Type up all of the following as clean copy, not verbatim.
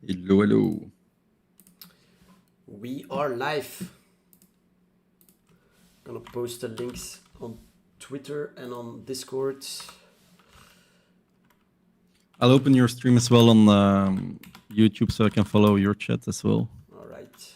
Hello, hello. We are live. Gonna post the links on Twitter and on Discord. I'll open your stream as well on YouTube so I can follow your chat as well. All right.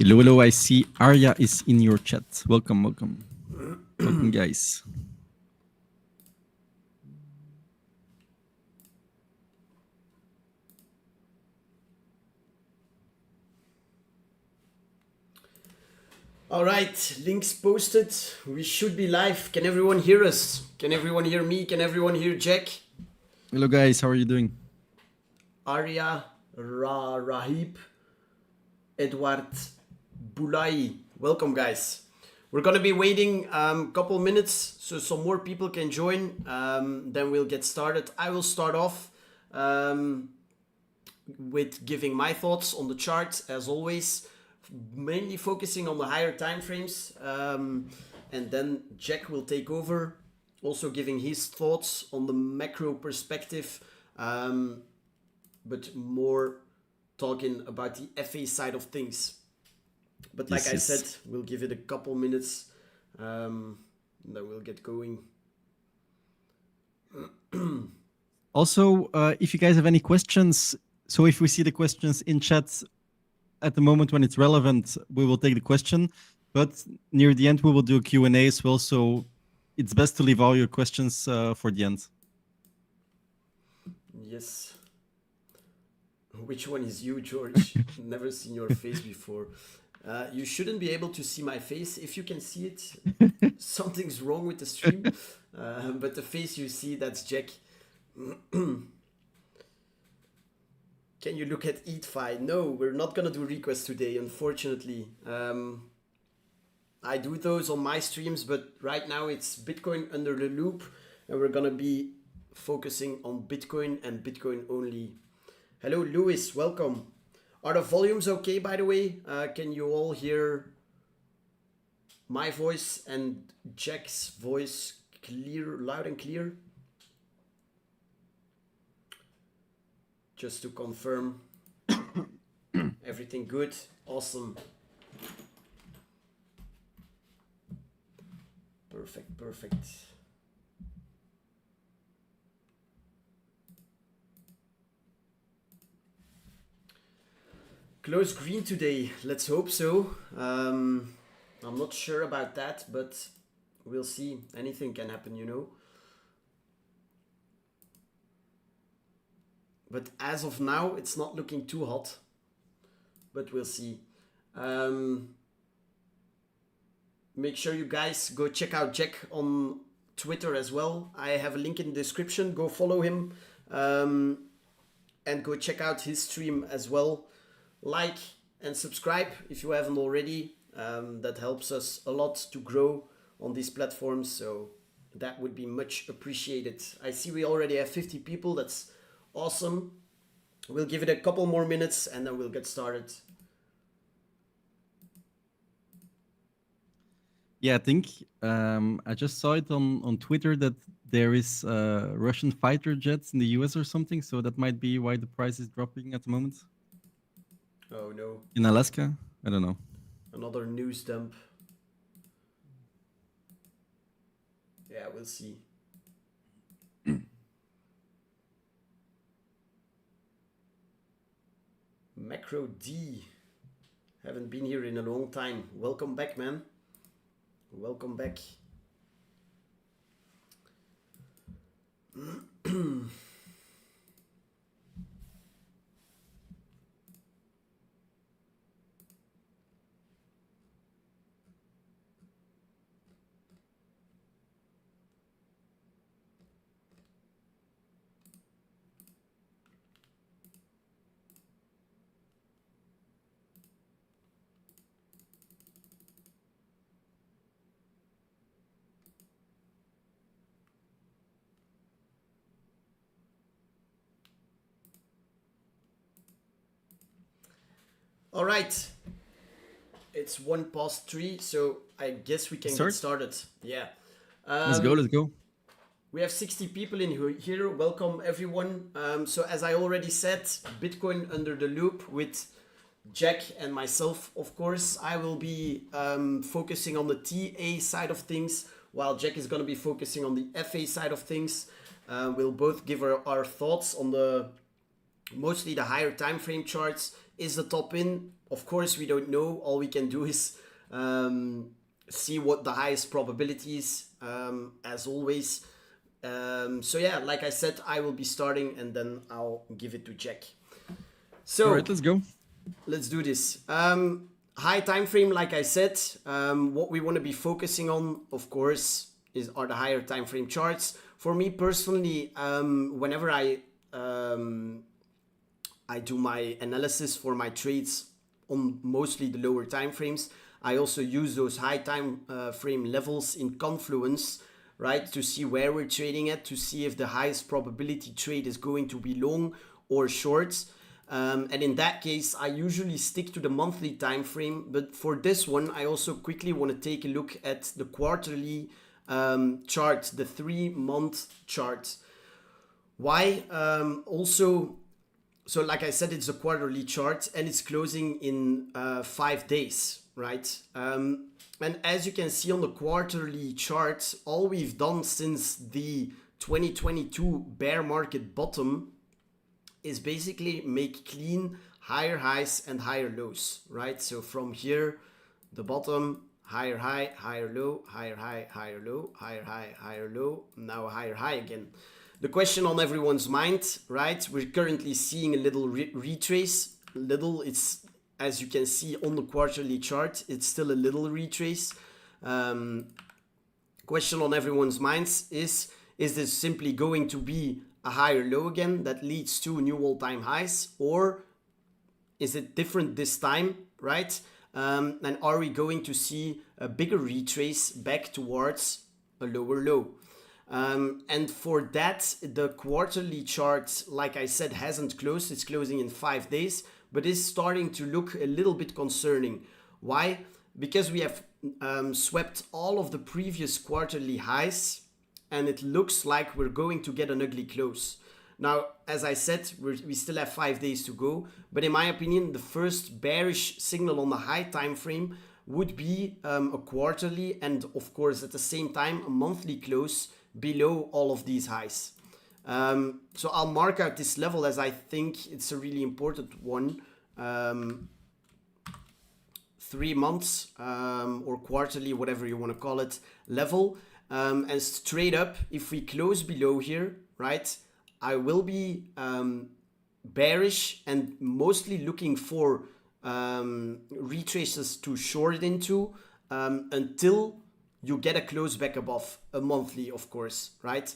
Hello, hello. I see Arya is in your chat. Welcome, welcome. Welcome, guys. All right, links posted. We should be live. Can everyone hear us? Can everyone hear me? Can everyone hear Jack? Hello, guys. How are you doing? Arya, Rahib, Edward, Bulai. Welcome, guys. We're gonna be waiting a couple minutes so some more people can join. Then we'll get started. I will start off with giving my thoughts on the chart as always, mainly focusing on the higher time frames, and then Jack will take over, also giving his thoughts on the macro perspective, but more talking about the FA side of things. But like I said, we'll give it a couple minutes, and then we'll get going. Also, if you guys have any questions, so if we see the questions in chat at the moment when it's relevant, we will take the question. But near the end, we will do a Q&A as well. So it's best to leave all your questions for the end. Yes. Which one is you, George? Never seen your face before. You shouldn't be able to see my face. If you can see it, something's wrong with the stream. But the face you see, that's Jack. Can you look at EP5? No, we're not gonna do requests today, unfortunately. I do those on my streams, but right now it's Bitcoin under the Loupe, and we're gonna be focusing on Bitcoin and Bitcoin only. Hello, Lewis, welcome. Are the volumes okay, by the way? Can you all hear my voice and Jack's voice clear, loud and clear? Just to confirm. Everything good? Awesome. Perfect, perfect. Close green today, let's hope so. I'm not sure about that, but we'll see. Anything can happen, you know. But as of now, it's not looking too hot. But we'll see. Make sure you guys go check out Jack on Twitter as well. I have a link in the description. Go follow him. And go check out his stream as well. Like and subscribe if you haven't already. That helps us a lot to grow on these platforms. So that would be much appreciated. I see we already have 50 people. That's awesome. We'll give it a couple more minutes and then we'll get started. Yeah, I think I just saw it on Twitter that there is Russian fighter jets in the US or something. So that might be why the price is dropping at the moment. Oh no. In Alaska? I don't know. Another news dump. Yeah, we'll see. Macro D. Haven't been here in a long time. Welcome back, man. Welcome back. All right. It's 3:01, so I guess we can get started. Yeah. Let's go. Let's go. We have 60 people in here. Welcome, everyone. So as I already said, Bitcoin under the loop with Jack and myself, of course. I will be focusing on the TA side of things, while Jack is going to be focusing on the FA side of things. We'll both give our thoughts on mostly the higher time frame charts. Is the top in? Of course, we don't know. All we can do is see what the highest probability is, as always. So yeah, like I said, I will be starting and then I'll give it to Jack. So all right, let's go. Let's do this. High time frame, like I said, what we want to be focusing on, of course, are the higher time frame charts. For me personally, whenever I do my analysis for my trades on mostly the lower time frames, I also use those high time frame levels in Confluence, right, to see where we're trading at, to see if the highest probability trade is going to be long or short. And in that case, I usually stick to the monthly time frame. But for this one, I also quickly want to take a look at the quarterly chart, the 3-month chart. Why? So like I said, it's a quarterly chart and it's closing in 5 days, right? And as you can see on the quarterly chart, all we've done since the 2022 bear market bottom is basically make clean higher highs and higher lows, right? So from here, the bottom, higher high, higher low, higher high, higher low, higher high, higher low, now a higher high again. The question on everyone's mind, right? We're currently seeing a little retrace. It's, as you can see on the quarterly chart, it's still a little retrace. Question on everyone's minds is this simply going to be a higher low again that leads to new all-time highs, or is it different this time, right? And are we going to see a bigger retrace back towards a lower low? And for that, the quarterly chart, like I said, hasn't closed. It's closing in 5 days, but is starting to look a little bit concerning. Why? Because we have swept all of the previous quarterly highs, and it looks like we're going to get an ugly close. Now, as I said, we still have 5 days to go, but in my opinion, the first bearish signal on the high time frame would be a quarterly and, of course, at the same time, a monthly close below all of these highs. So I'll mark out this level as I think it's a really important one. 3 months or quarterly, whatever you want to call it, level. And straight up, if we close below here, right, I will be bearish and mostly looking for retraces to short it into until you get a close back above a monthly, of course, right?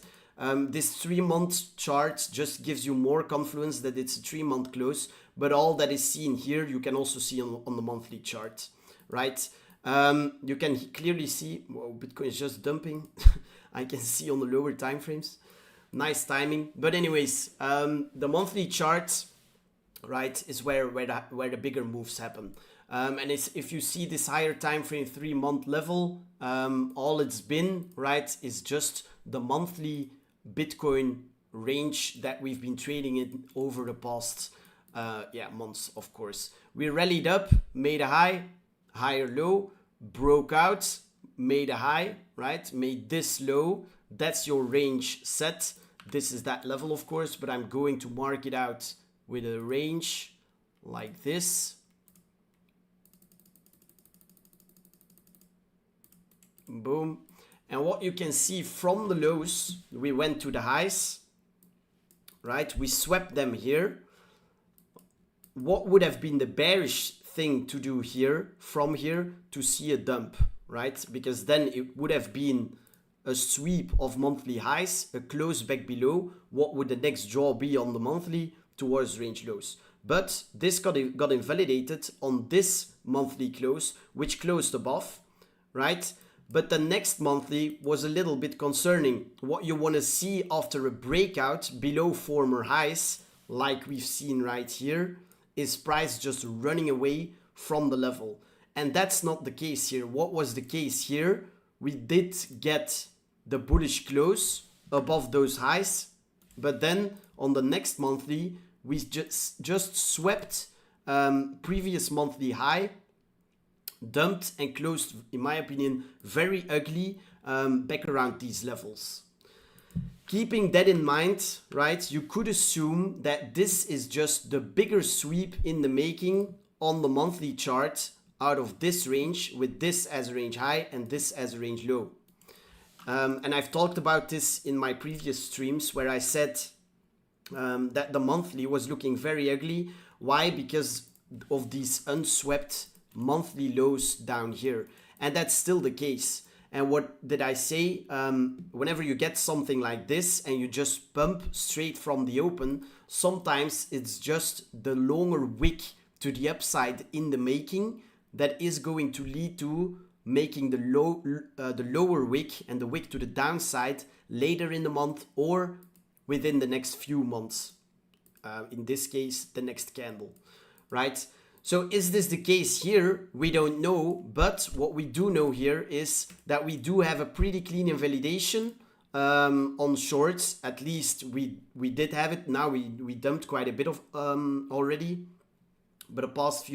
This 3-month chart just gives you more confidence that it's a 3-month close, but all that is seen here, you can also see on the monthly chart, right? You can clearly see, whoa, Bitcoin is just dumping. I can see on the lower time frames. Nice timing. But anyways, the monthly chart, right, is where the bigger moves happen. And if you see this higher time frame 3-month level, all it's been, right, is just the monthly Bitcoin range that we've been trading in over the past months, of course. We rallied up, made a high, higher low, broke out, made a high, right, made this low. That's your range set. This is that level, of course, but I'm going to mark it out with a range like this. Boom. And what you can see from the lows, we went to the highs, right? We swept them here. What would have been the bearish thing to do here, from here, to see a dump, right? Because then it would have been a sweep of monthly highs, a close back below. What would the next draw be on the monthly? Towards range lows. But this got invalidated on this monthly close, which closed above, right? But the next monthly was a little bit concerning. What you want to see after a breakout below former highs, like we've seen right here, is price just running away from the level? And that's not the case here. What was the case here? We did get the bullish close above those highs, but then on the next monthly, we just swept previous monthly high, dumped and closed, in my opinion, very ugly back around these levels. Keeping that in mind, right, you could assume that this is just the bigger sweep in the making on the monthly chart out of this range, with this as a range high and this as a range low. And I've talked about this in my previous streams where I said that the monthly was looking very ugly. Why? Because of these unswept monthly lows down here. And that's still the case. And what did I say? Whenever you get something like this and you just pump straight from the open, sometimes it's just the longer wick to the upside in the making that is going to lead to making the lower wick and the wick to the downside later in the month or within the next few months. In this case, the next candle, right? So is this the case here? We don't know, but what we do know here is that we do have a pretty clean invalidation on shorts. At least we did have it. Now we dumped quite a bit of already, but the past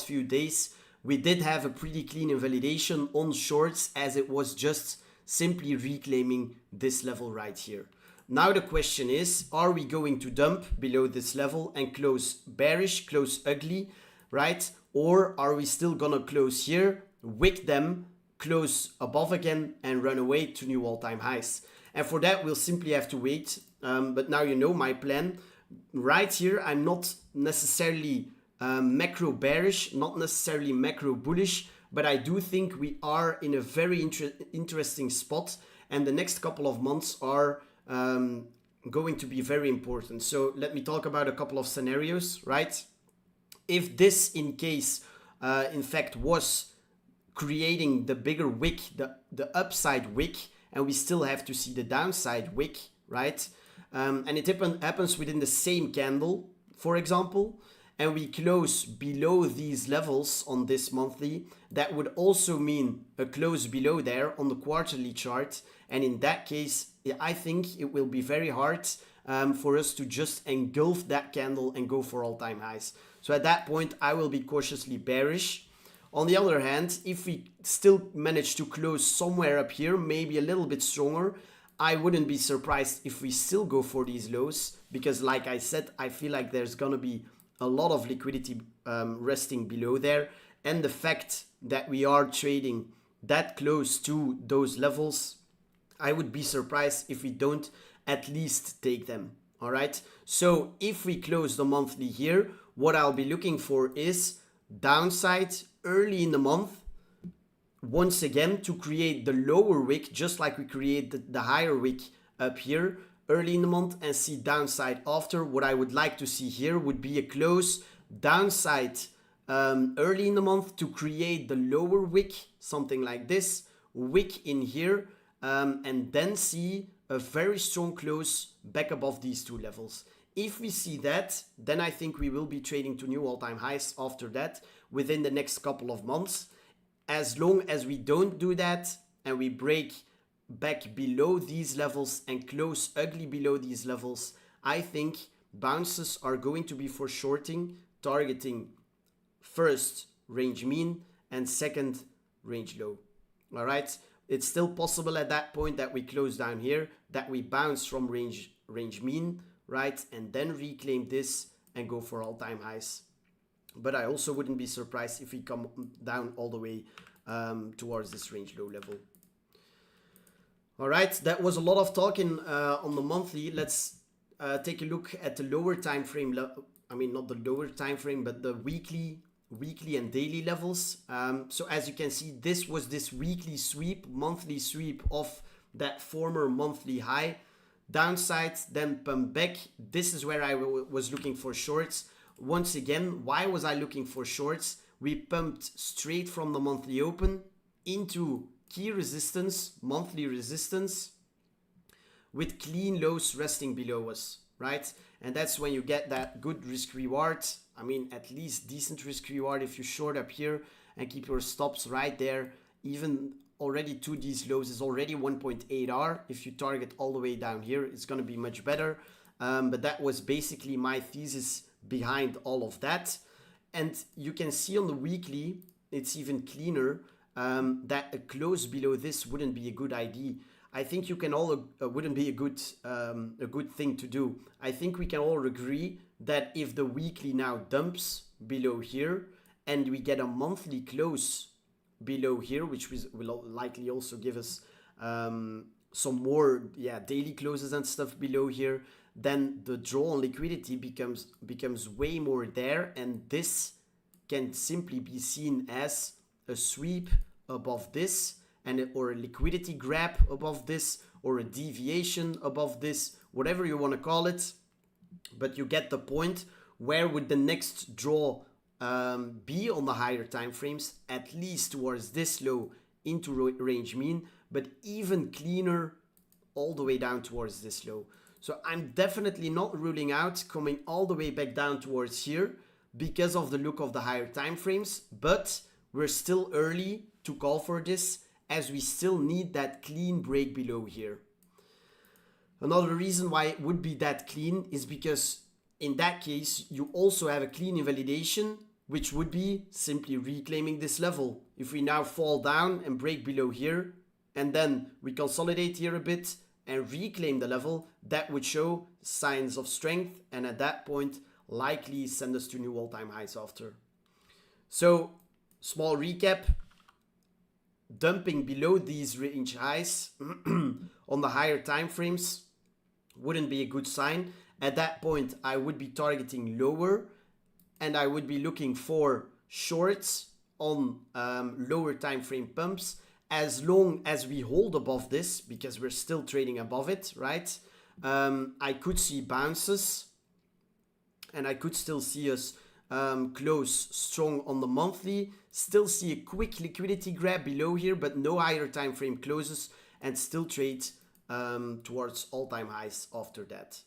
few days we did have a pretty clean invalidation on shorts, as it was just simply reclaiming this level right here. Now the question is, are we going to dump below this level and close bearish, close ugly, right? Or are we still gonna close here, wick them, close above again and run away to new all-time highs? And for that, we'll simply have to wait. But now you know my plan. Right here, I'm not necessarily macro bearish, not necessarily macro bullish, but I do think we are in a very interesting spot, and the next couple of months are going to be very important. So let me talk about a couple of scenarios, right? If this, in case, in fact, was creating the bigger wick, the upside wick, and we still have to see the downside wick, right? And it happens within the same candle, for example, and we close below these levels on this monthly, that would also mean a close below there on the quarterly chart. And in that case, I think it will be very hard for us to just engulf that candle and go for all-time highs. So at that point, I will be cautiously bearish. On the other hand, if we still manage to close somewhere up here, maybe a little bit stronger, I wouldn't be surprised if we still go for these lows, because like I said, I feel like there's gonna be a lot of liquidity resting below there. And the fact that we are trading that close to those levels, I would be surprised if we don't at least take them. All right. So if we close the monthly here, what I'll be looking for is downside early in the month, once again, to create the lower wick, just like we created the higher wick up here early in the month, and see downside after. What I would like to see here would be a close downside early in the month to create the lower wick, something like this, wick in here, and then see a very strong close back above these two levels. If we see that, then I think we will be trading to new all-time highs after that within the next couple of months. As long as we don't do that and we break back below these levels and close ugly below these levels, I think bounces are going to be for shorting, targeting first range mean and second range low. All right. It's still possible at that point that we close down here, that we bounce from range mean, right? And then reclaim this and go for all-time highs. But I also wouldn't be surprised if we come down all the way towards this range low level. All right, that was a lot of talking on the monthly. Let's take a look at the lower time frame. I mean, not the lower time frame, but the weekly and daily levels. So as you can see, this was this weekly sweep, monthly sweep of that former monthly high. Downside, then pump back. This is where I was looking for shorts. Once again, why was I looking for shorts? We pumped straight from the monthly open into key resistance, monthly resistance, with clean lows resting below us, right? And that's when you get that good risk reward. I mean, at least decent risk reward if you short up here and keep your stops right there. Even already to these lows is already 1.8R. If you target all the way down here, it's going to be much better. But that was basically my thesis behind all of that. And you can see on the weekly, it's even cleaner, that a close below this wouldn't be a good idea. I think you can all wouldn't be a good thing to do. I think we can all agree that if the weekly now dumps below here and we get a monthly close below here, which will likely also give us some more daily closes and stuff below here, then the draw on liquidity becomes way more there, and this can simply be seen as a sweep above this, or a liquidity grab above this, or a deviation above this, whatever you want to call it. But you get the point. Where would the next draw be on the higher time frames? At least towards this low into range mean, but even cleaner all the way down towards this low. So I'm definitely not ruling out coming all the way back down towards here because of the look of the higher time frames, but we're still early to call for this, as we still need that clean break below here. Another reason why it would be that clean is because in that case, you also have a clean invalidation, which would be simply reclaiming this level. If we now fall down and break below here, and then we consolidate here a bit and reclaim the level, that would show signs of strength, and at that point, likely send us to new all-time highs after. So, small recap. Dumping below these range highs on the higher time frames wouldn't be a good sign. At that point, I would be targeting lower, and I would be looking for shorts on lower time frame pumps, as long as we hold above this, because we're still trading above it, right? I could see bounces, and I could still see us close strong on the monthly, still see a quick liquidity grab below here, but no higher time frame closes, and still trade towards all-time highs after that.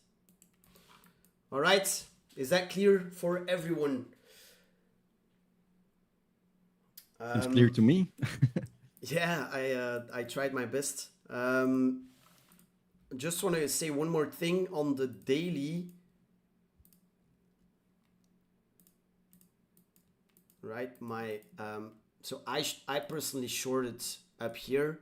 All right, is that clear for everyone? It's clear to me. Yeah, I tried my best. Just want to say one more thing on the daily. Right, so I personally shorted up here.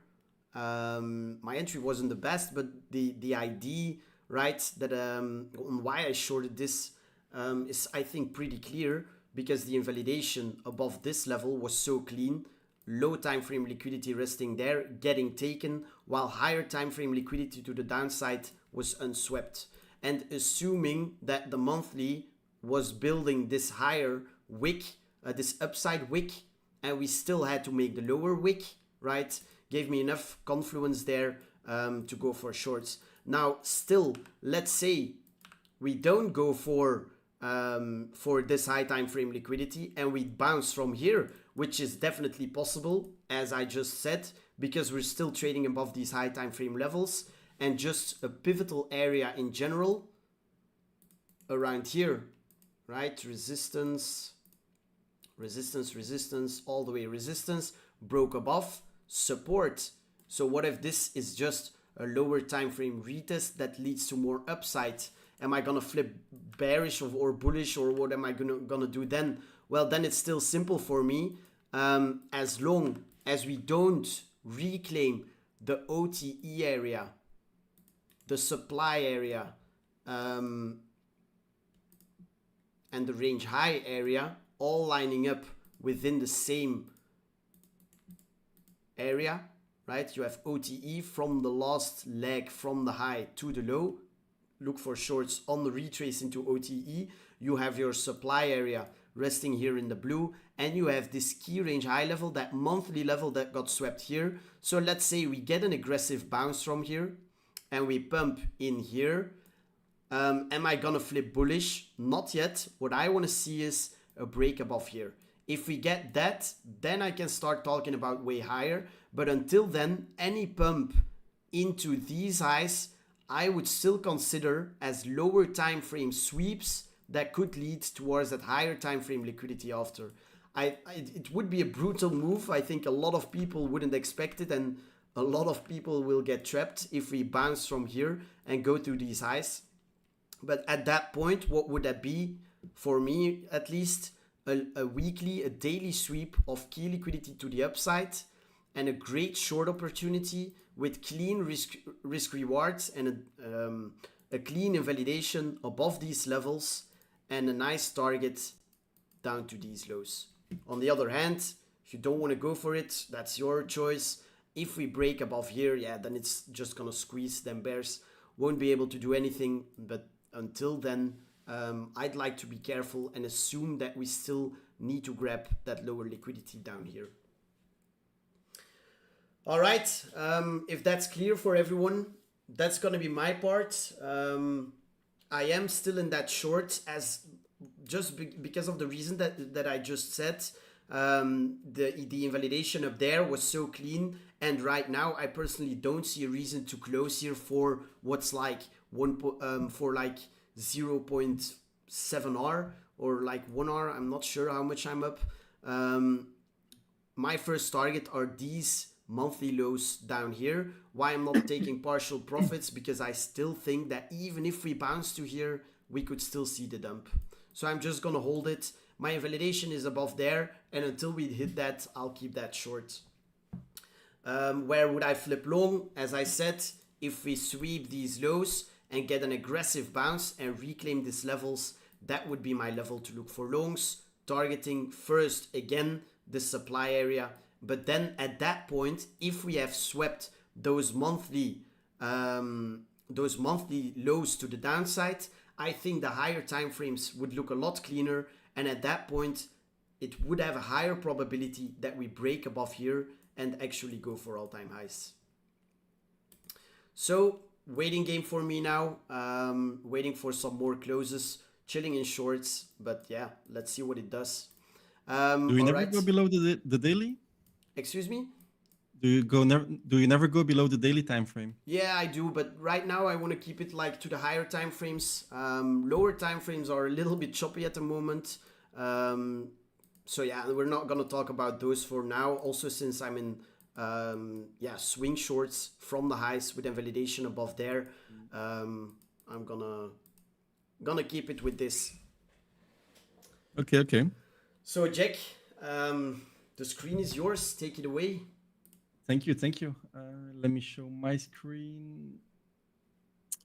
My entry wasn't the best, but the idea, right, that on why I shorted this is, I think, pretty clear, because the invalidation above this level was so clean. Low time frame liquidity resting there, getting taken, while higher time frame liquidity to the downside was unswept. And assuming that the monthly was building this higher wick, this upside wick, and we still had to make the lower wick, right, gave me enough confluence there to go for shorts. Now, still, let's say we don't go for this high time frame liquidity and we bounce from here, which is definitely possible, as I just said, because we're still trading above these high time frame levels, and just a pivotal area in general around here, right? Resistance, all the way resistance, broke above, support. So what if this is just a lower time frame retest that leads to more upside? Am I gonna flip bearish or bullish, or what am I gonna do then? Well, then it's still simple for me. As long as we don't reclaim the OTE area, the supply area, and the range high area, all lining up within the same area, right? You have OTE from the last leg, from the high to the low. Look for shorts on the retrace into OTE. You have your supply area resting here in the blue, and you have this key range high level, that monthly level that got swept here. So let's say we get an aggressive bounce from here and we pump in here. Am I gonna flip bullish? Not yet. What I want to see is a break above here. If we get that, then I can start talking about way higher. But until then, any pump into these highs, I would still consider as lower time frame sweeps that could lead towards that higher time frame liquidity after. It would be a brutal move. I think a lot of people wouldn't expect it, and a lot of people will get trapped if we bounce from here and go through these highs. But at that point, what would that be? For me, at least, a weekly, a daily sweep of key liquidity to the upside and a great short opportunity with clean risk rewards and a clean invalidation above these levels and a nice target down to these lows. On the other hand, if you don't want to go for it, that's your choice. If we break above here, yeah, then it's just gonna squeeze. Then bears won't be able to do anything. But until then, I'd like to be careful and assume that we still need to grab that lower liquidity down here. All right, if that's clear for everyone, that's gonna be my part. I am still in that short as just because of the reason that I just said. The invalidation up there was so clean, and right now I personally don't see a reason to close here for what's like 0.7 R or like 1 R. I'm not sure how much I'm up. My first target are these monthly lows down here. Why I'm not taking partial profits? Because I still think that even if we bounce to here, we could still see the dump. So I'm just gonna hold it. My invalidation is above there, and until we hit that, I'll keep that short. Where would I flip long? As I said, if we sweep these lows and get an aggressive bounce and reclaim these levels, that would be my level to look for longs, targeting first again the supply area. But then at that point, if we have swept those monthly lows to the downside, I think the higher time frames would look a lot cleaner, and at that point it would have a higher probability that we break above here and actually go for all-time highs. So waiting game for me now, waiting for some more closes, chilling in shorts, but yeah, let's see what it does. Do you never go below the daily? Excuse me? Do you never go below the daily time frame? Yeah, I do, but right now I want to keep it like to the higher time frames. Lower time frames are a little bit choppy at the moment. So yeah, we're not gonna talk about those for now. Also, since I'm in swing shorts from the highs with invalidation above there, I'm gonna keep it with this. Okay. So Jack, the screen is yours. Take it away. Thank you. Let me show my screen.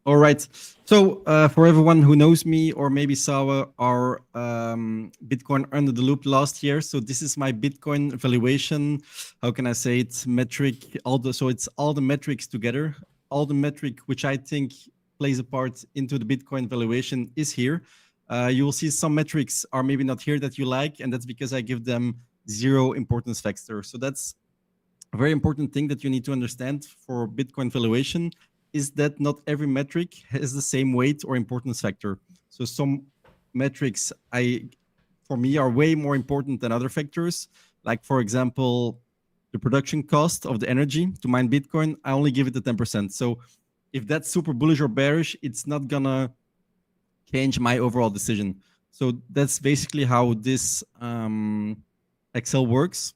All right. So for everyone who knows me or maybe saw our Bitcoin under the loop last year, so this is my Bitcoin valuation. How can I say it? Metric. So it's all the metrics together. All the metric which I think plays a part into the Bitcoin valuation is here. You will see some metrics are maybe not here that you like, and that's because I give them 0 importance factor. So that's a very important thing that you need to understand for Bitcoin valuation is that not every metric has the same weight or importance factor. So some metrics for me are way more important than other factors. Like for example, the production cost of the energy to mine Bitcoin, I only give it a 10%. So if that's super bullish or bearish, it's not gonna change my overall decision. So that's basically how this Excel works.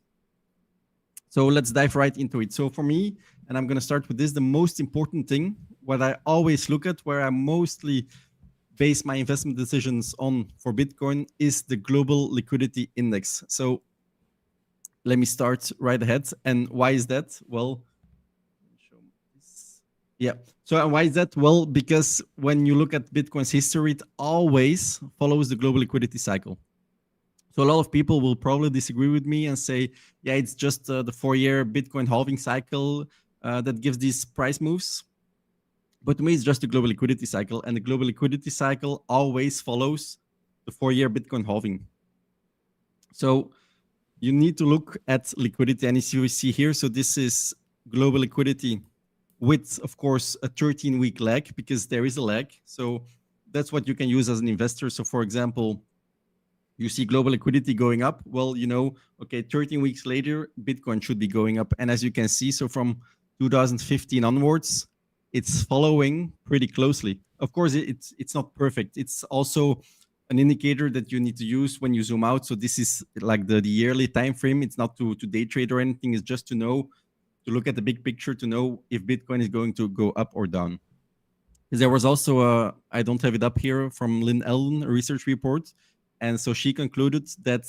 So let's dive right into it. So for me, and I'm going to start with this, the most important thing, what I always look at, where I mostly base my investment decisions on for Bitcoin is the global liquidity index. So let me start right ahead. And why is that? Well, yeah. So why is that? Well, because when you look at Bitcoin's history, it always follows the global liquidity cycle. So a lot of people will probably disagree with me and say, yeah, it's just the 4-year Bitcoin halving cycle that gives these price moves. But to me, it's just the global liquidity cycle. And the global liquidity cycle always follows the 4-year Bitcoin halving. So you need to look at liquidity. And as you see here, so this is global liquidity with, of course, a 13-week lag, because there is a lag. So that's what you can use as an investor. So for example, you see global liquidity going up. Well, okay, 13 weeks later, Bitcoin should be going up. And as you can see, so from 2015 onwards, it's following pretty closely. Of course, it's not perfect. It's also an indicator that you need to use when you zoom out. So this is like the yearly time frame. It's not to day trade or anything. It's just to know, to look at the big picture, to know if Bitcoin is going to go up or down. There was also a, I don't have it up here, from Lynn Allen, a research report. And so she concluded that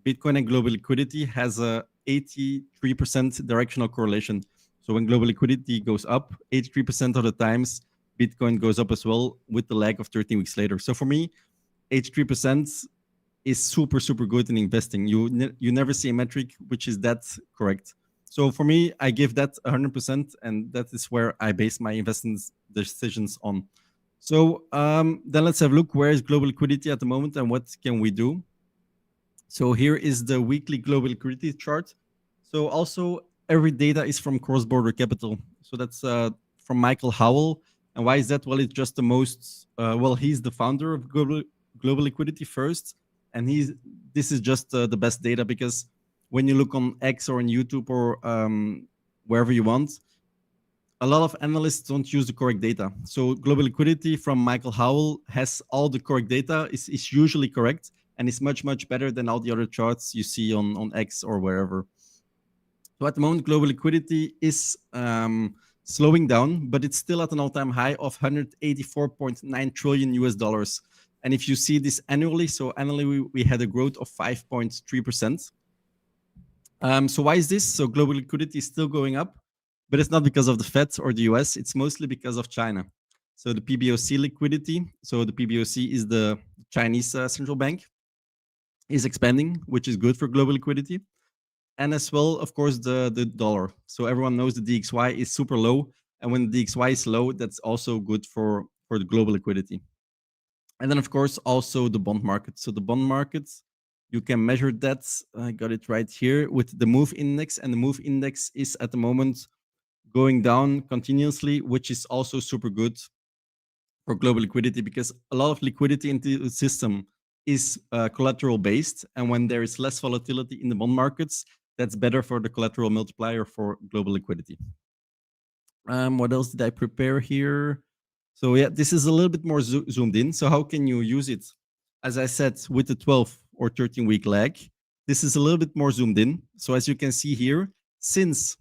Bitcoin and global liquidity has a 83% directional correlation. So when global liquidity goes up, 83% of the times, Bitcoin goes up as well, with the lag of 13 weeks later. So for me, 83% is super, super good in investing. You never see a metric which is that correct. So for me, I give that 100%, and that is where I base my investment decisions on. So then let's have a look. Where is global liquidity at the moment, and what can we do? So here is the weekly global liquidity chart. So also every data is from Cross-Border Capital. So that's from Michael Howell. And why is that? Well, it's just the most, well, he's the founder of global liquidity first. And this is just the best data, because when you look on X or on YouTube or wherever you want, a lot of analysts don't use the correct data. So global liquidity from Michael Howell has all the correct data, is usually correct, and it's much, much better than all the other charts you see on X or wherever. So at the moment, global liquidity is slowing down, but it's still at an all-time high of 184.9 trillion US dollars. And if you see this annually, so annually we had a growth of 5.3%. So why is this? So global liquidity is still going up, but it's not because of the Fed or the US. It's mostly because of China. So the PBOC liquidity, so the PBOC is the Chinese central bank, is expanding, which is good for global liquidity. And as well, of course, the dollar. So everyone knows the DXY is super low. And when the DXY is low, that's also good for the global liquidity. And then, of course, also the bond market. So the bond markets, you can measure that. I got it right here with the MOVE index. And the MOVE index is at the moment going down continuously, which is also super good for global liquidity, because a lot of liquidity in the system is collateral based. And when there is less volatility in the bond markets, that's better for the collateral multiplier for global liquidity. What else did I prepare here? So yeah, this is a little bit more zoomed in. So how can you use it? As I said, with the 12 or 13-week lag, this is a little bit more zoomed in. So as you can see here, since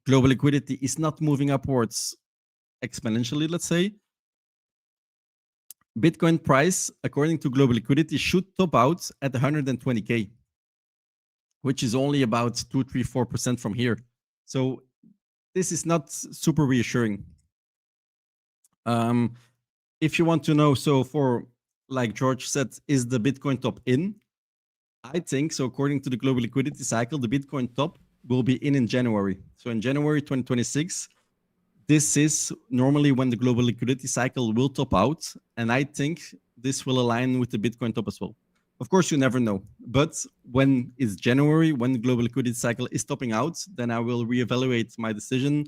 global liquidity is not moving upwards exponentially, let's say, Bitcoin price, according to global liquidity, should top out at 120K, which is only about 2, 3, 4% from here. So this is not super reassuring. If you want to know, so for, like George said, is the Bitcoin top in? I think so. According to the global liquidity cycle, the Bitcoin top will be in January. So in January 2026, this is normally when the global liquidity cycle will top out. And I think this will align with the Bitcoin top as well. Of course, you never know. But when it's January, when the global liquidity cycle is topping out, then I will reevaluate my decision.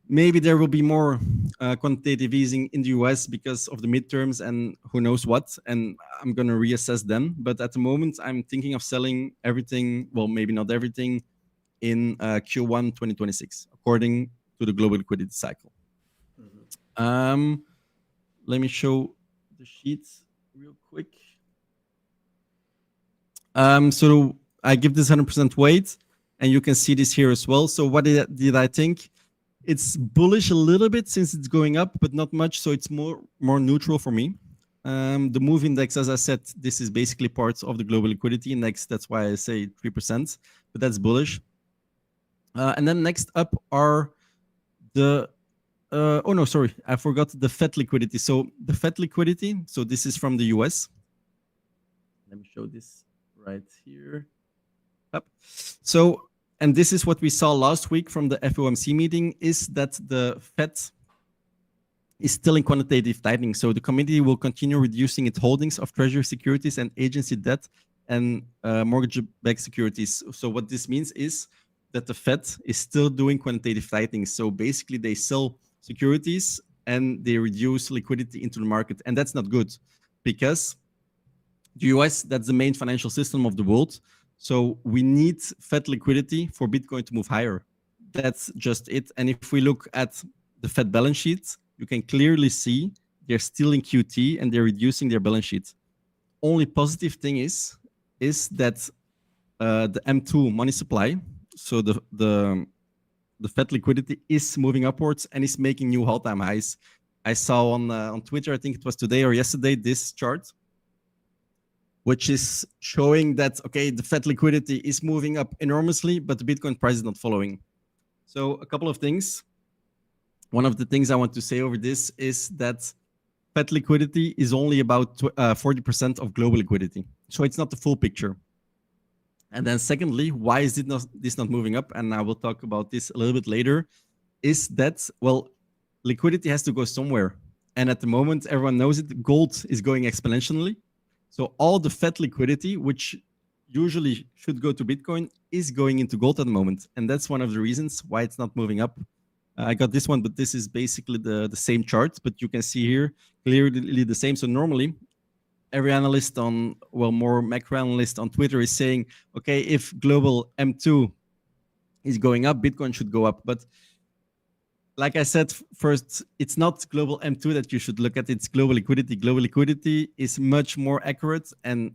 Maybe there will be more quantitative easing in the US because of the midterms and who knows what. And I'm going to reassess them. But at the moment, I'm thinking of selling everything. Well, maybe not everything in Q1 2026, according to the global liquidity cycle. Let me show the sheets real quick. So I give this 100% weight, and you can see this here as well. So what did I think? It's bullish a little bit since it's going up, but not much. So it's more neutral for me. The MOVE index, as I said, this is basically part of the global liquidity index. That's why I say 3%, but that's bullish. And then next up are the, oh no, sorry, I forgot the Fed liquidity. So the Fed liquidity, so this is from the US. Let me show this right here. Up. So, and this is what we saw last week from the FOMC meeting, is that the Fed is still in quantitative tightening. So the committee will continue reducing its holdings of treasury securities and agency debt and mortgage-backed securities. So what this means is that the Fed is still doing quantitative tightening. So basically they sell securities and they reduce liquidity into the market. And that's not good, because the US, that's the main financial system of the world. So we need Fed liquidity for Bitcoin to move higher. that's just it. And if we look at the Fed balance sheet, you can clearly see they're still in QT and they're reducing their balance sheet. Only positive thing is that the M2 money supply, so the Fed liquidity is moving upwards and is making new all-time highs. I saw on Twitter, I think it was today or yesterday, this chart, which is showing that, okay, the Fed liquidity is moving up enormously, but the Bitcoin price is not following. So a couple of things. One of the things I want to say over this is that Fed liquidity is only about 40% of global liquidity. So it's not the full picture. And then secondly, why is this not moving up? And I will talk about this a little bit later, is that, well, liquidity has to go somewhere. And at the moment, everyone knows it, gold is going exponentially. So all the Fed liquidity, which usually should go to Bitcoin, is going into gold at the moment. And that's one of the reasons why it's not moving up. I got this one, but this is basically the same chart, but you can see here clearly the same. So normally, every analyst more macro analyst on Twitter is saying, okay, if global M2 is going up, Bitcoin should go up. But like I said, first, it's not global M2 that you should look at, it's global liquidity. Global liquidity is much more accurate, and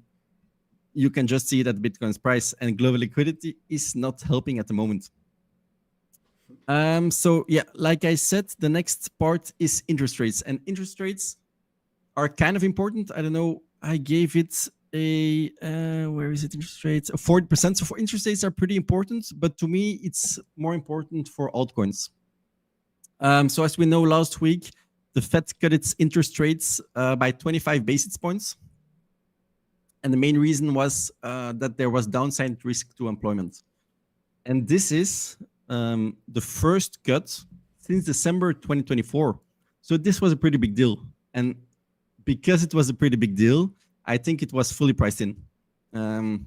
you can just see that Bitcoin's price and global liquidity is not helping at the moment. So yeah, like I said, the next part is interest rates, and interest rates are kind of important. I don't know, I gave it a, where is it, interest rates? 40%. So for interest rates are pretty important, but to me, it's more important for altcoins. So as we know, last week, the Fed cut its interest rates by 25 basis points. And the main reason was that there was downside risk to employment. And this is the first cut since December 2024. So this was a pretty big deal. And because it was a pretty big deal, I think it was fully priced in. And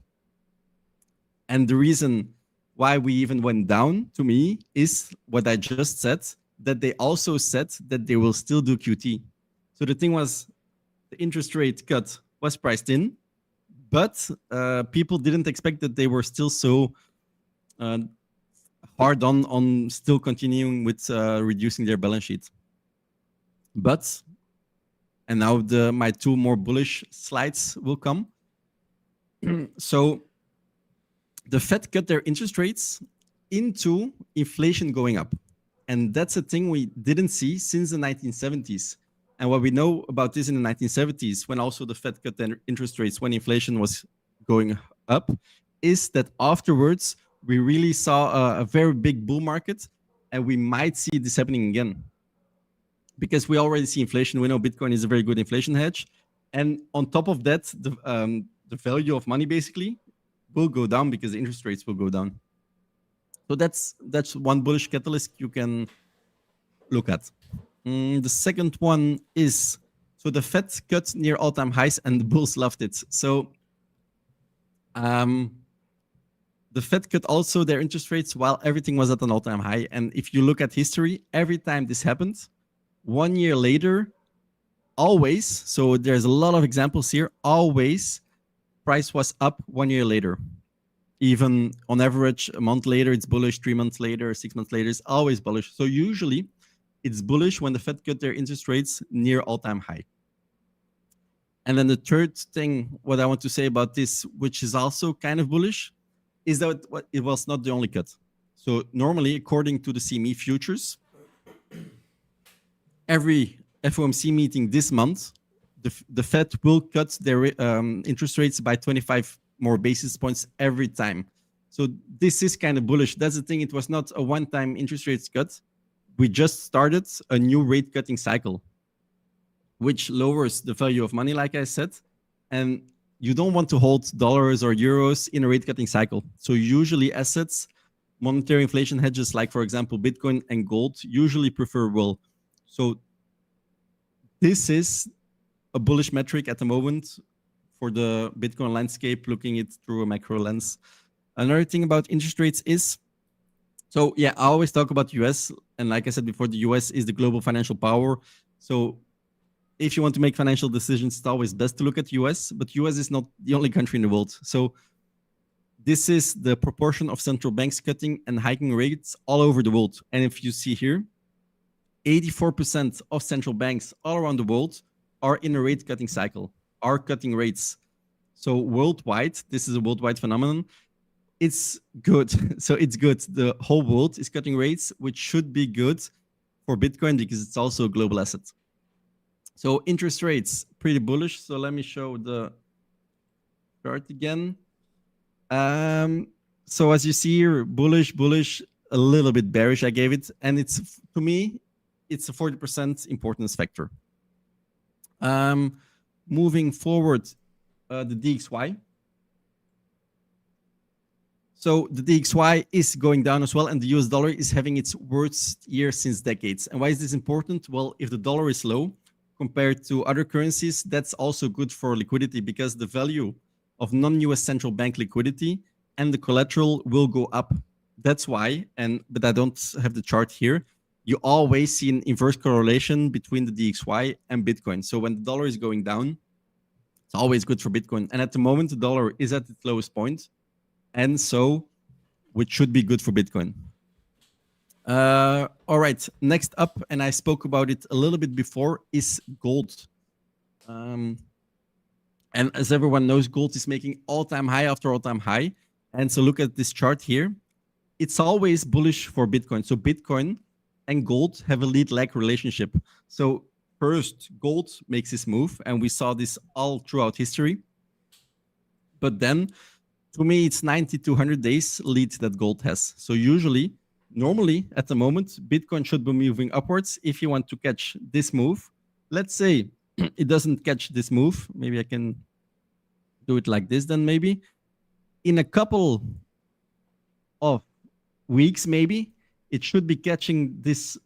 the reason why we even went down, to me, is what I just said, that they also said that they will still do QT. So the thing was, the interest rate cut was priced in, but people didn't expect that they were still so hard on still continuing with reducing their balance sheet. But, and now my two more bullish slides will come. So the Fed cut their interest rates into inflation going up. And that's a thing we didn't see since the 1970s. And what we know about this in the 1970s, when also the Fed cut their interest rates when inflation was going up, is that afterwards, we really saw a very big bull market, and we might see this happening again. Because we already see inflation. We know Bitcoin is a very good inflation hedge. And on top of that, the value of money basically will go down because the interest rates will go down. So that's one bullish catalyst you can look at. The second one is, so the Fed cut near all-time highs and the bulls loved it. So the Fed cut also their interest rates while everything was at an all-time high. And if you look at history, every time this happened, 1 year later, always, so there's a lot of examples here, always price was up 1 year later. Even on average, a month later, it's bullish, 3 months later, 6 months later, it's always bullish. So usually it's bullish when the Fed cut their interest rates near all-time high. And then the third thing, what I want to say about this, which is also kind of bullish, is that it was not the only cut. So normally, according to the CME futures, every FOMC meeting this month, the Fed will cut their interest rates by 25 more basis points every time. So this is kind of bullish. That's the thing. It was not a one-time interest rates cut. We just started a new rate cutting cycle, which lowers the value of money, like I said. And you don't want to hold dollars or euros in a rate cutting cycle. So usually assets, monetary inflation hedges, like for example, Bitcoin and gold, usually prefer will. So this is a bullish metric at the moment for the Bitcoin landscape, looking it through a macro lens. Another thing about interest rates is, so yeah, I always talk about US, and like I said before, the US is the global financial power. So if you want to make financial decisions, it's always best to look at US, but US is not the only country in the world. So this is the proportion of central banks cutting and hiking rates all over the world. And if you see here, 84% of central banks all around the world are in a rate cutting cycle, are cutting rates. So worldwide, this is a worldwide phenomenon. It's good. So it's good. The whole world is cutting rates, which should be good for Bitcoin because it's also a global asset. So interest rates, pretty bullish. So let me show the chart again. So as you see here, bullish, a little bit bearish I gave it. And it's, to me, it's a 40% importance factor. Moving forward, the DXY. So the DXY is going down as well, and the US dollar is having its worst year since decades. And why is this important? Well, if the dollar is low compared to other currencies, that's also good for liquidity because the value of non-US central bank liquidity and the collateral will go up. That's why, but I don't have the chart here, you always see an inverse correlation between the DXY and Bitcoin. So when the dollar is going down, it's always good for Bitcoin. And at the moment, the dollar is at its lowest point. And so, which should be good for Bitcoin. All right, next up, and I spoke about it a little bit before, is gold. And as everyone knows, gold is making all-time high after all-time high. And so look at this chart here. It's always bullish for Bitcoin. So Bitcoin and gold have a lead-lag relationship. So first, gold makes this move, and we saw this all throughout history. But then, to me, it's 90 to 100 days lead that gold has. So normally, at the moment, Bitcoin should be moving upwards. If you want to catch this move, let's say it doesn't catch this move. Maybe I can do it like this then maybe. In a couple of weeks, maybe, it should be catching this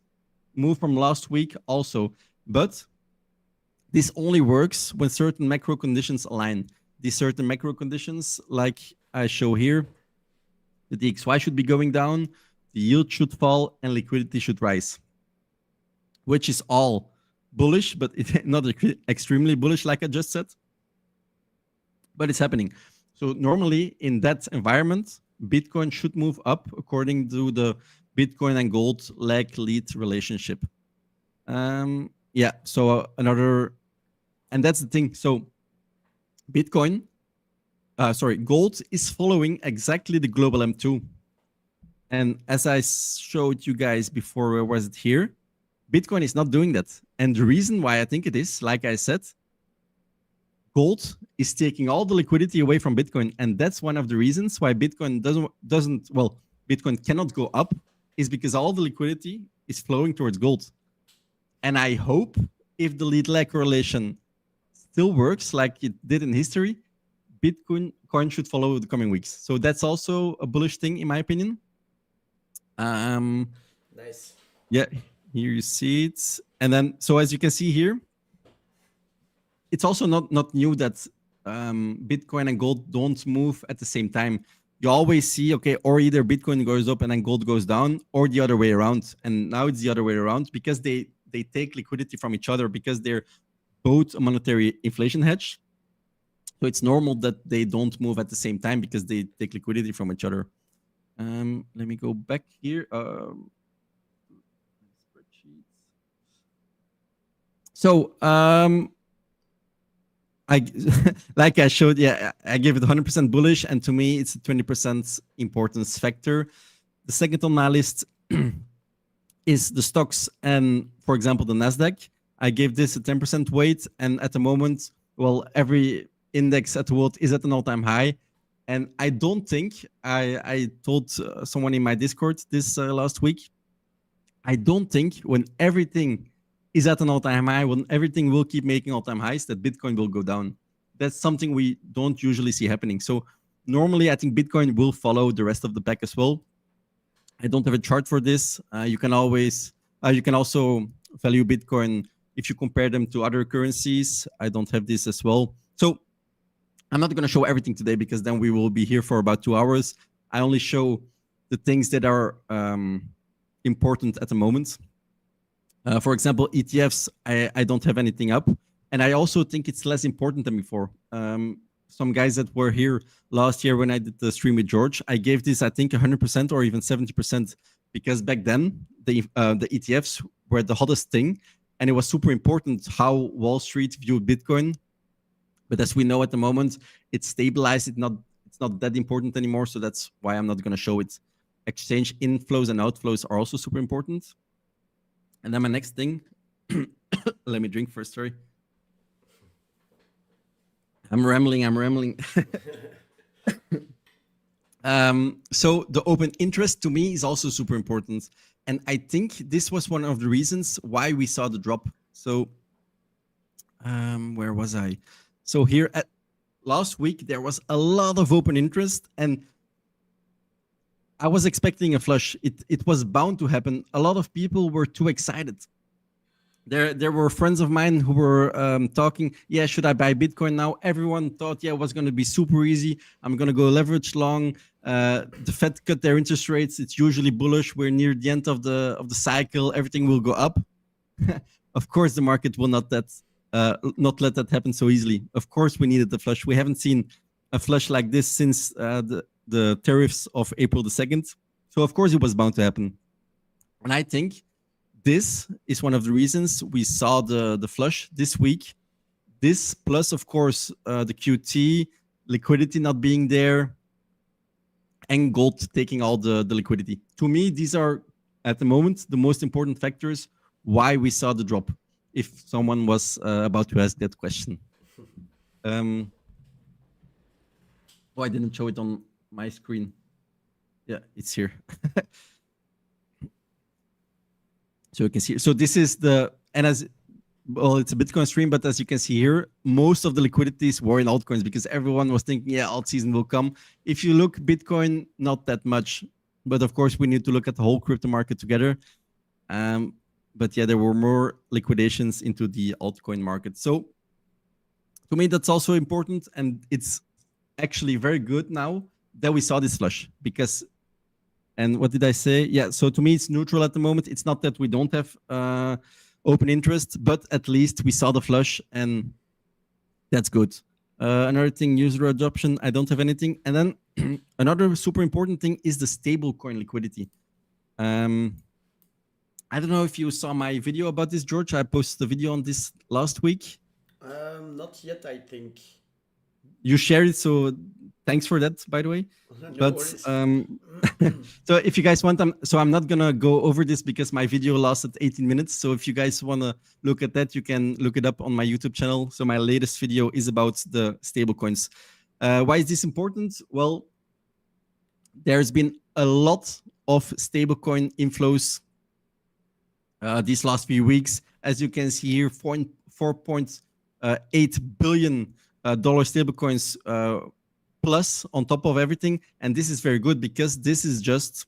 move from last week also. But this only works when certain macro conditions align. These certain macro conditions, like I show here, the DXY should be going down, the yield should fall, and liquidity should rise, which is all bullish, but it's not extremely bullish, like I just said. But it's happening. So normally in that environment, Bitcoin should move up according to the Bitcoin and gold lag lead relationship. Yeah, so and that's the thing. So gold is following exactly the global M2. And as I showed you guys before, where was it here? Bitcoin is not doing that. And the reason why I think it is, like I said, gold is taking all the liquidity away from Bitcoin. And that's one of the reasons why Bitcoin Bitcoin cannot go up, is because all the liquidity is flowing towards gold. And I hope if the lead lag correlation still works like it did in history, Bitcoin should follow the coming weeks. So that's also a bullish thing, in my opinion. Nice. Yeah, here you see it. And then, so as you can see here, it's also not new that Bitcoin and gold don't move at the same time. You always see, okay, or either Bitcoin goes up and then gold goes down, or the other way around. And now it's the other way around because they take liquidity from each other because they're both a monetary inflation hedge. So it's normal that they don't move at the same time because they take liquidity from each other. Let me go back here. So like I showed, yeah, I give it 100% bullish, and to me, it's a 20% importance factor. The second on my list is the stocks, and for example, the Nasdaq. I gave this a 10% weight, and at the moment, well, every index at the world is at an all-time high. And I don't think, I told someone in my Discord this last week, I don't think when everything is at an all-time high, when everything will keep making all-time highs, that Bitcoin will go down. That's something we don't usually see happening. So normally, I think Bitcoin will follow the rest of the pack as well. I don't have a chart for this. You can also value Bitcoin if you compare them to other currencies. I don't have this as well. So I'm not going to show everything today because then we will be here for about 2 hours. I only show the things that are important at the moment. For example, ETFs, I don't have anything up. And I also think it's less important than before. some guys that were here last year when I did the stream with George, I gave this, I think, 100% or even 70%, because back then the ETFs were the hottest thing, and it was super important how Wall Street viewed Bitcoin. But as we know at the moment, it's stabilized. It's not that important anymore. So that's why I'm not going to show it. Exchange inflows and outflows are also super important. And then my next thing, let me drink first, sorry. I'm rambling. So the open interest to me is also super important. And I think this was one of the reasons why we saw the drop. So where was I? So here at last week, there was a lot of open interest, and I was expecting a flush. It was bound to happen. A lot of people were too excited. There were friends of mine who were talking, yeah, should I buy Bitcoin now? Everyone thought, yeah, it was going to be super easy. I'm going to go leverage long. The Fed cut their interest rates. It's usually bullish. We're near the end of the cycle. Everything will go up. Of course, the market will not let that happen so easily. Of course, we needed the flush. We haven't seen a flush like this since the tariffs of April the 2nd. So, of course, it was bound to happen. And I think this is one of the reasons we saw the flush this week. This plus, of course, the QT, liquidity not being there, and gold taking all the liquidity. To me, these are, at the moment, the most important factors why we saw the drop, if someone was about to ask that question. Oh, I didn't show it on my screen. Yeah, it's here. So you can see, so this is it's a Bitcoin stream, but as you can see here, most of the liquidities were in altcoins because everyone was thinking, yeah, alt season will come. If you look Bitcoin, not that much, but of course we need to look at the whole crypto market together. But yeah, there were more liquidations into the altcoin market. So to me, that's also important. And it's actually very good now that we saw this flush because, and what did I say? Yeah, so to me, it's neutral at the moment. It's not that we don't have open interest, but at least we saw the flush and that's good. Another thing, user adoption, I don't have anything. And then another super important thing is the stablecoin liquidity. I don't know if you saw my video about this, George. I posted a video on this last week. Not yet, I think. You shared it, so thanks for that, by the way. No but so if you guys want, so I'm not gonna go over this because my video lasted 18 minutes. So if you guys wanna look at that, you can look it up on my YouTube channel. So my latest video is about the stablecoins. Why is this important? Well, there's been a lot of stablecoin inflows these last few weeks. As you can see here, $4.8 billion stablecoins plus on top of everything. And this is very good because this is just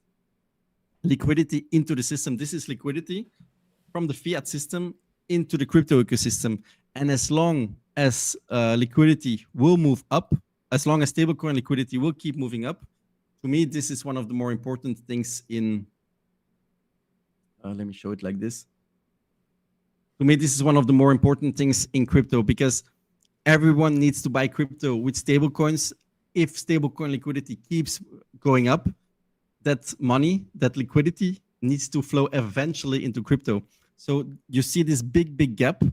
liquidity into the system. This is liquidity from the fiat system into the crypto ecosystem. And as long as liquidity will move up, as long as stablecoin liquidity will keep moving up, to me, this is one of the more important things in, let me show it like this. To me, this is one of the more important things in crypto because everyone needs to buy crypto with stablecoins. If stablecoin liquidity keeps going up, that money, that liquidity needs to flow eventually into crypto. So you see this big gap.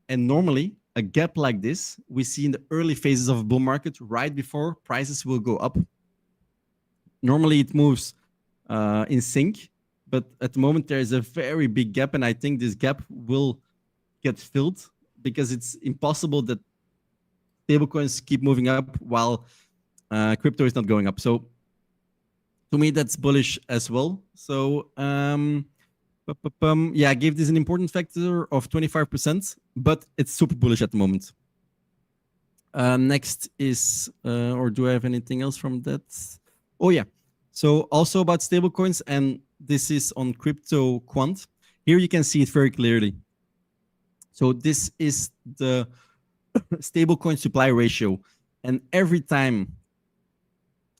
And normally a gap like this, we see in the early phases of a bull market right before prices will go up. Normally it moves in sync, but at the moment there is a very big gap. And I think this gap will get filled because it's impossible that stablecoins keep moving up while crypto is not going up. So to me, that's bullish as well. So yeah, I gave this an important factor of 25%, but it's super bullish at the moment. Next is, or do I have anything else from that? Oh yeah. So also about stablecoins, and this is on Crypto Quant. Here you can see it very clearly. So this is the stablecoin supply ratio. And every time,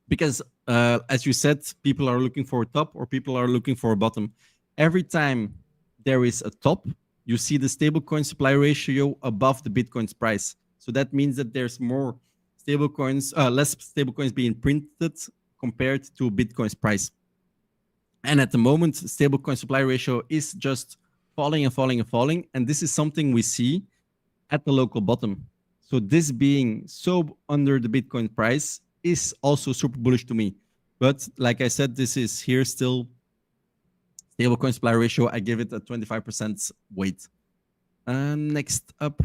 because as you said, people are looking for a top or people are looking for a bottom. Every time there is a top, you see the stablecoin supply ratio above the Bitcoin's price. So that means that there's more stablecoins being printed compared to Bitcoin's price. And at the moment, stablecoin supply ratio is just falling and falling and falling. And this is something we see at the local bottom. So this being so under the Bitcoin price is also super bullish to me. But like I said, this is here still stablecoin supply ratio. I give it a 25% weight. Next up,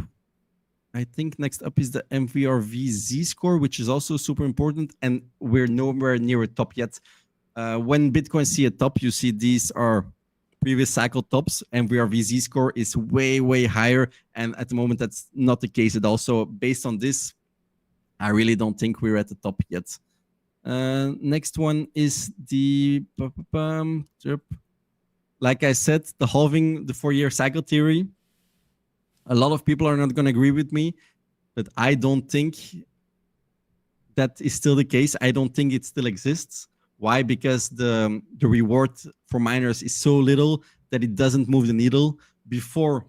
I think next up is the MVRV Z-Score, which is also super important. And we're nowhere near a top yet. When Bitcoin see a top, you see these are previous cycle tops. MVRV Z-Score is way, way higher. And at the moment, that's not the case at all. So based on this, I really don't think we're at the top yet. Next one is the, like I said, the halving the 4-year cycle theory. A lot of people are not going to agree with me, but I don't think that is still the case. I don't think it still exists. Why? Because the reward for miners is so little that it doesn't move the needle. Before,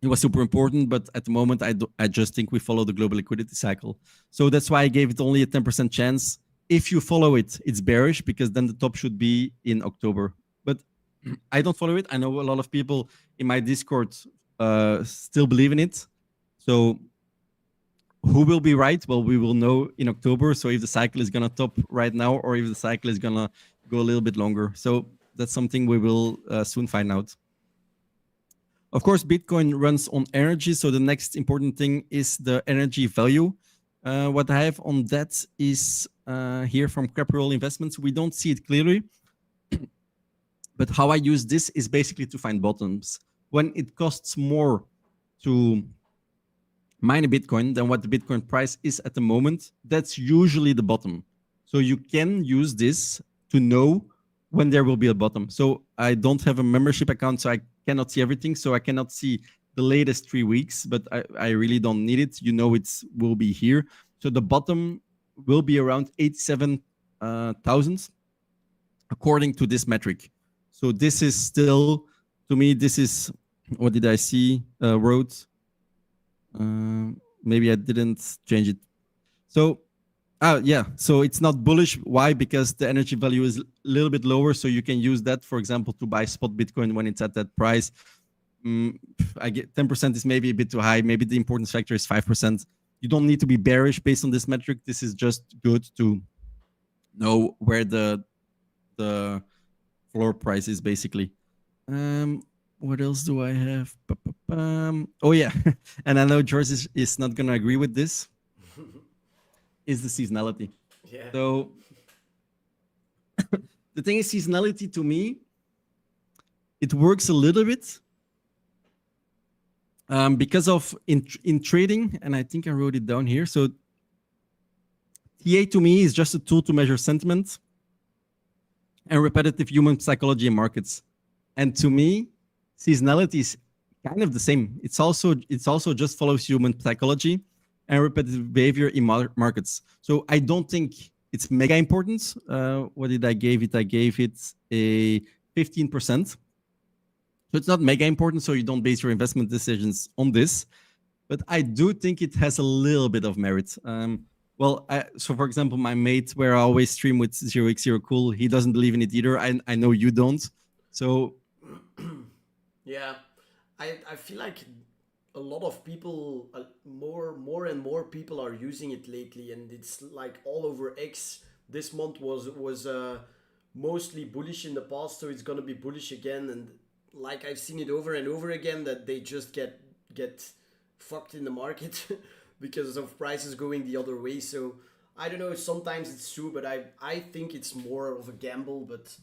it was super important, but at the moment, I just think we follow the global liquidity cycle. So that's why I gave it only a 10% chance. If you follow it, it's bearish because then the top should be in October. But I don't follow it. I know a lot of people in my Discord still believe in it. So who will be right? Well, we will know in October. So if the cycle is going to top right now or if the cycle is going to go a little bit longer. So that's something we will soon find out. Of course, Bitcoin runs on energy. So the next important thing is the energy value. What I have on that is here from Capital Investments. We don't see it clearly. But how I use this is basically to find bottoms. When it costs more to mine a Bitcoin than what the Bitcoin price is at the moment, that's usually the bottom. So you can use this to know when there will be a bottom. So I don't have a membership account, so I cannot see everything. So I cannot see the latest 3 weeks, but I really don't need it. You know, it will be here. So the bottom will be around 87,000 according to this metric. So this is still, to me, this is, what did I see? Wrote. Maybe I didn't change it. So, yeah, so it's not bullish. Why? Because the energy value is a little bit lower. So you can use that, for example, to buy spot Bitcoin when it's at that price. I get 10% is maybe a bit too high. Maybe the importance factor is 5%. You don't need to be bearish based on this metric. This is just good to know where the floor price is basically. What else do I have? Oh yeah, and I know George is not gonna agree with this. Is the seasonality. Yeah. So the thing is, seasonality to me, it works a little bit because of in trading, and I think I wrote it down here. So TA to me is just a tool to measure sentiment and repetitive human psychology in markets. And to me, seasonality is kind of the same. It's also just follows human psychology and repetitive behavior in markets. So I don't think it's mega important. What did I give it? I gave it a 15%. So it's not mega important, so you don't base your investment decisions on this. But I do think it has a little bit of merit. So for example, my mate, where I always stream with 0x0cool, he doesn't believe in it either. I know you don't. So yeah, I feel like a lot of people, more and more people are using it lately, and it's like all over X. This month was mostly bullish in the past, so it's gonna be bullish again. And like I've seen it over and over again, that they just get fucked in the market because of prices going the other way. So I don't know, sometimes it's true, but I think it's more of a gamble. But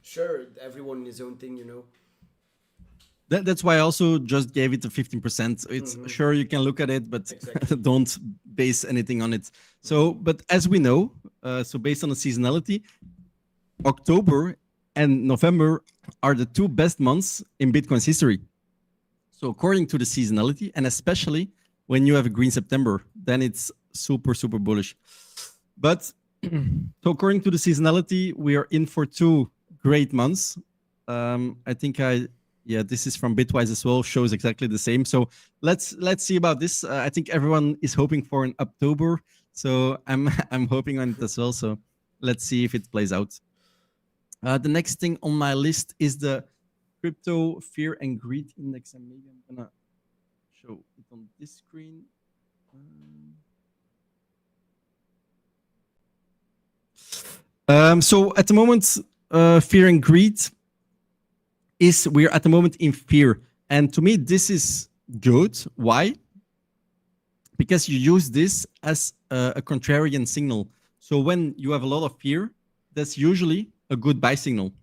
sure, everyone in his own thing, you know. That's why I also just gave it a 15%. It's sure you can look at it, but exactly. Don't base anything on it. So, but as we know, so based on the seasonality, October and November are the 2 best months in Bitcoin's history. So according to the seasonality, and especially when you have a green September, then it's super, super bullish. But so according to the seasonality, we are in for 2 great months. I think yeah, this is from Bitwise as well, shows exactly the same. So let's see about this. I think everyone is hoping for an October, so I'm I'm hoping on it as well. So let's see if it plays out. The next thing on my list is the crypto fear and greed index, and maybe I'm gonna show it on this screen. So at the moment, fear and greed we're at the moment in fear, and to me this is good. Why? Because you use this as a contrarian signal. So when you have a lot of fear, that's usually a good buy signal.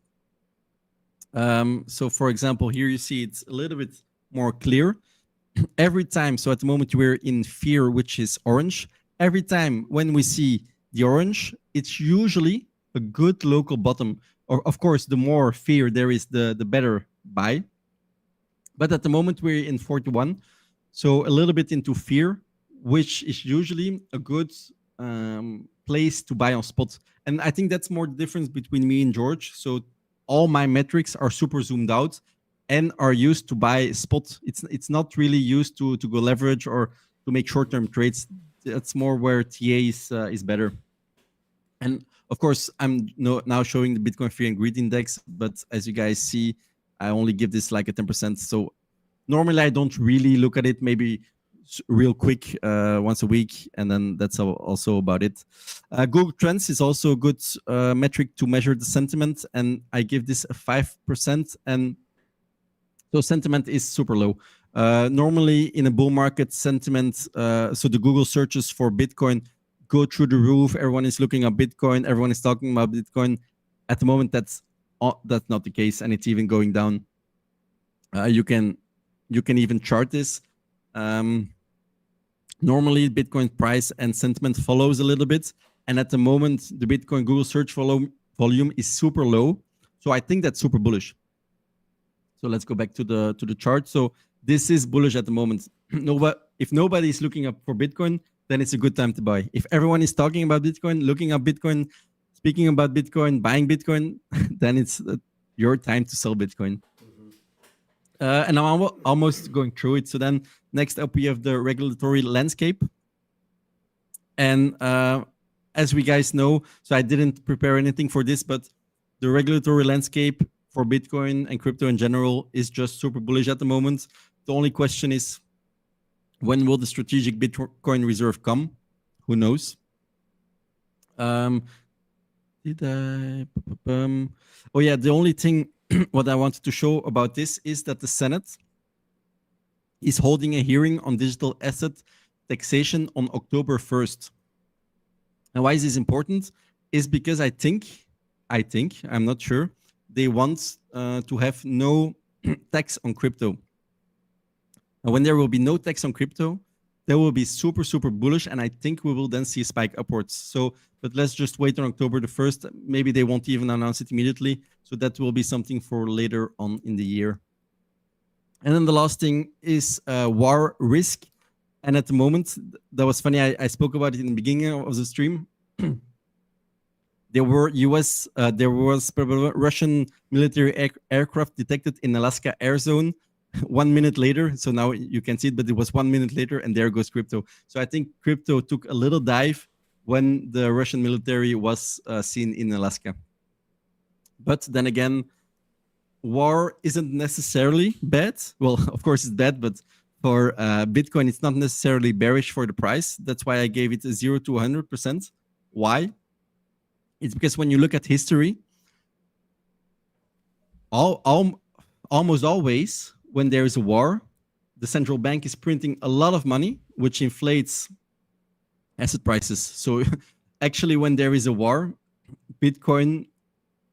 So for example, here you see it's a little bit more clear. Every time, so at the moment we're in fear, which is orange. Every time when we see the orange, it's usually a good local bottom. Or of course, the more fear there is, the better buy. But at the moment we're in 41, so a little bit into fear, which is usually a good place to buy on spot. And I think that's more the difference between me and George. So all my metrics are super zoomed out and are used to buy spot. It's not really used to go leverage or to make short-term trades. That's more where TA is better. And of course, I'm now showing the Bitcoin Fear and Greed Index, but as you guys see, I only give this like a 10%. So normally I don't really look at it, maybe real quick once a week, and then that's also about it. Google Trends is also a good metric to measure the sentiment, and I give this a 5%, and so sentiment is super low. Normally in a bull market, sentiment, so the Google searches for Bitcoin go through the roof. Everyone is looking at Bitcoin. Everyone is talking about Bitcoin. At the moment, that's not the case, and it's even going down. You can even chart this. Normally, Bitcoin price and sentiment follows a little bit, and at the moment, the Bitcoin Google search volume is super low. So I think that's super bullish. So let's go back to the chart. So this is bullish at the moment. If nobody is looking up for Bitcoin, then it's a good time to buy. If everyone is talking about Bitcoin, looking up Bitcoin, speaking about Bitcoin, buying Bitcoin, then it's your time to sell Bitcoin. And I'm almost going through it. So then next up, we have the regulatory landscape. And as we guys know, so I didn't prepare anything for this, but the regulatory landscape for Bitcoin and crypto in general is just super bullish at the moment. The only question is, when will the strategic Bitcoin reserve come? Who knows? Oh yeah, the only thing what I wanted to show about this is that the Senate is holding a hearing on digital asset taxation on October 1st. And why is this important? Is because I think, I'm not sure, they want to have no tax on crypto. And when there will be no tax on crypto, there will be super, super bullish, and I think we will then see a spike upwards. So, but let's just wait on October the 1st. Maybe they won't even announce it immediately. So that will be something for later on in the year. And then the last thing is war risk. And at the moment, that was funny, I spoke about it in the beginning of the stream. There was Russian military aircraft detected in Alaska air zone 1 minute later. So now you can see it, but it was 1 minute later, and there goes crypto. So I think crypto took a little dive when the Russian military was seen in Alaska. But then again, war isn't necessarily bad. Well, of course it's bad, but for Bitcoin, it's not necessarily bearish for the price. That's why I gave it a 0 to 100%. Why? It's because when you look at history, almost always when there is a war, the central bank is printing a lot of money, which inflates asset prices. So actually, when there is a war, Bitcoin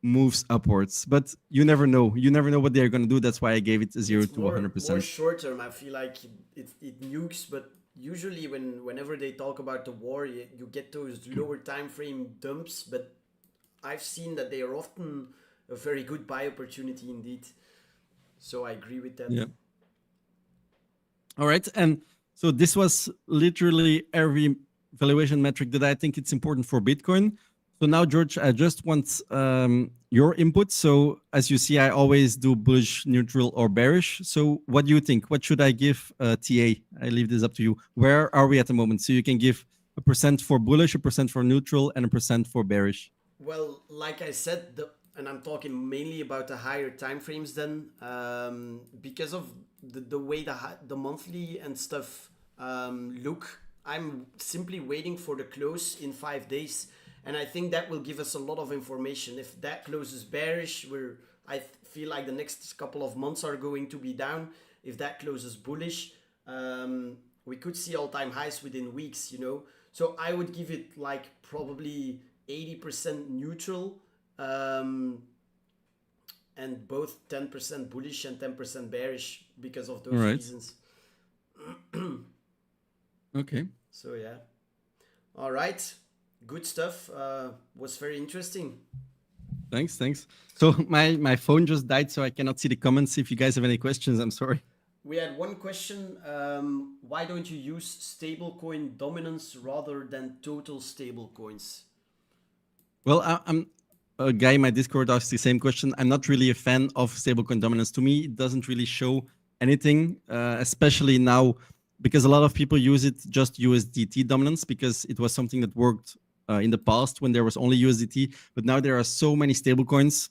moves upwards, but you never know. You never know what they're going to do. That's why I gave it a 0 to 100%. More short term, I feel like it nukes, but usually whenever they talk about the war, you get those lower time frame dumps, but I've seen that they are often a very good buy opportunity indeed. So I agree with that. Yeah. All right. And so this was literally every valuation metric that I think it's important for Bitcoin. So now, George, I just want your input. So as you see, I always do bullish, neutral, or bearish. So what do you think? What should I give TA? I leave this up to you. Where are we at the moment? So you can give a % for bullish, a % for neutral, and a % for bearish. Well, like I said, and I'm talking mainly about the higher time frames then, because of the way the monthly and stuff look. I'm simply waiting for the close in 5 days, and I think that will give us a lot of information. If that closes bearish, I feel like the next couple of months are going to be down. If that closes bullish, we could see all-time highs within weeks, you know. So I would give it like probably 80% neutral, and both 10% bullish and 10% bearish because of those reasons. Okay. So yeah. All right. Good stuff. Was very interesting. Thanks. So my phone just died, so I cannot see the comments. If you guys have any questions, I'm sorry. We had one question. Why don't you use stablecoin dominance rather than total stablecoins? Well, I'm a guy in my Discord asked the same question. I'm not really a fan of stablecoin dominance. To me, it doesn't really show anything, especially now, because a lot of people use it just USDT dominance because it was something that worked in the past when there was only USDT. But now there are so many stablecoins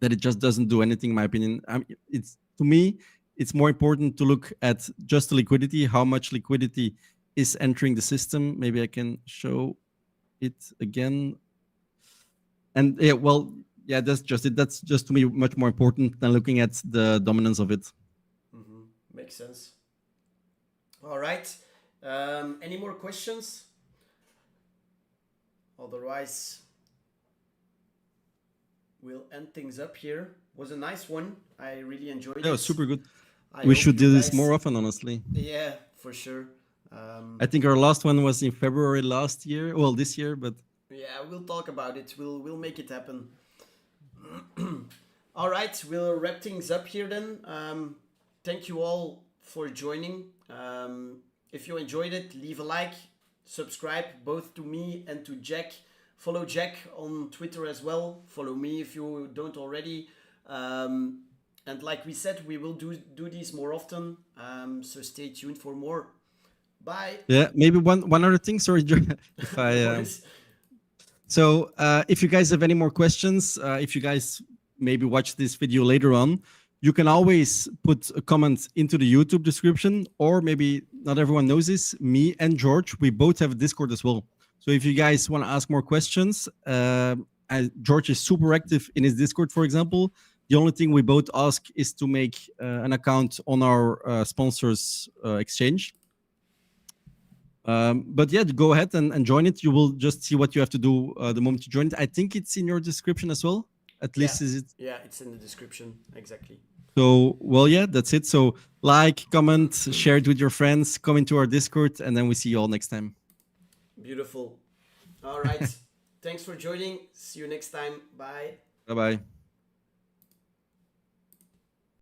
that it just doesn't do anything, in my opinion. To me, it's more important to look at just the liquidity, how much liquidity is entering the system. Maybe I can show it again. And yeah, well, yeah, that's just it. That's just to me much more important than looking at the dominance of it. Makes sense. All right. Any more questions? Otherwise, we'll end things up here. Was a nice one. I really enjoyed it. Yeah, it was super good. We should do this more often, honestly. Yeah, for sure. I think our last one was in February last year. Well, this year, but yeah, we'll talk about it. We'll make it happen. All right, we'll wrap things up here then. Thank you all for joining. If you enjoyed it, leave a like, subscribe both to me and to Jack. Follow Jack on Twitter as well. Follow me if you don't already. And like we said, we will do these more often. So stay tuned for more. Bye. Yeah, maybe one other thing. Sorry, if I. So if you guys have any more questions, if you guys maybe watch this video later on, you can always put a comment into the YouTube description, or maybe not everyone knows this, me and George, we both have a Discord as well. So if you guys want to ask more questions, George is super active in his Discord, for example. The only thing we both ask is to make an account on our sponsors exchange. But yeah, go ahead and join it. You will just see what you have to do the moment you join it. I think it's in your description as well. At least is it? Yeah, it's in the description. Exactly. So, well, yeah, that's it. So like, comment, share it with your friends, come into our Discord, and then we see you all next time. Beautiful. All right. Thanks for joining. See you next time. Bye. Bye-bye.